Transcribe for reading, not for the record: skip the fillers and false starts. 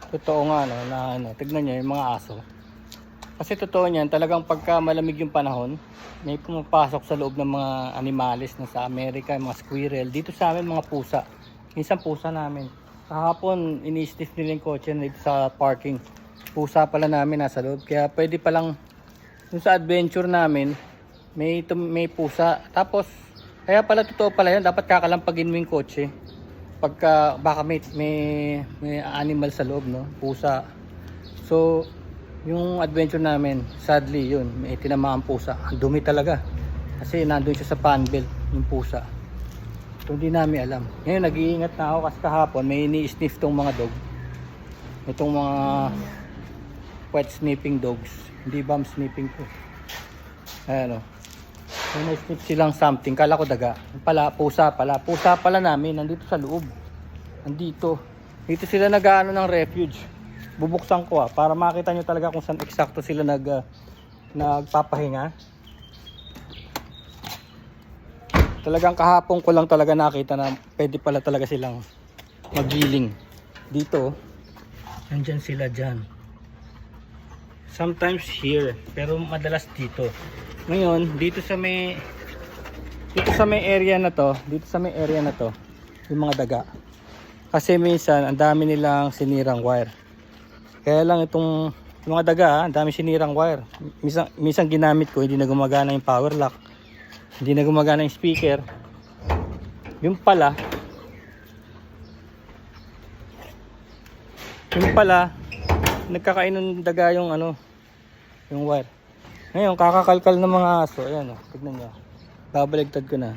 Totoo nga no, na ano, tignan nyo yung mga aso. Kasi totoo niyan, talagang pagka malamig yung panahon, may pumapasok sa loob ng mga animalis na sa Amerika, mga squirrel. Dito sa amin mga pusa. Minsan pusa namin. Kahapon, ini-sniff nila yung kotse dito sa parking. Pusa pala namin nasa loob. Kaya pwede palang, dun sa adventure namin, may pusa. Tapos, kaya pala totoo pala yan, dapat kakalampagin mo yung kotse. Pagka baka may animal sa loob, no? Pusa. So, yung adventure namin, sadly yun, may tinamaan pusa. Ang dumi talaga. Kasi nandun siya sa panbelt, yung pusa. So, hindi namin alam. Ngayon, nag-iingat na ako kasi kahapon may ini-sniff tong mga dog. Itong mga wet sniffing dogs. Hindi bomb sniffing ko. Ayan o. May sniff silang something. Kala ko daga. Pala, pusa pala. Pusa pala namin. Nandito sa loob. Nandito. Dito sila nag-ano ng refuge. Bubuksan ko para makita nyo talaga kung saan eksakto sila nagpapahinga. Talagang kahapon ko lang talaga nakita na pwede pala talaga silang magiling. Dito, nandyan sila dyan. Sometimes here, pero madalas dito. Ngayon, dito sa may area na to, yung mga daga. Kasi minsan, ang dami nilang sinirang wire. Kaya lang itong mga daga, ang dami sinirang wire. Minsan ginamit ko, hindi na gumagana yung power lock. Hindi na gumagana yung speaker. Yung pala, nagkakain ng daga yung yung wire. Ngayon, kakakalkal ng mga aso. Ayan o, tignan nyo. Babaligtad ko na.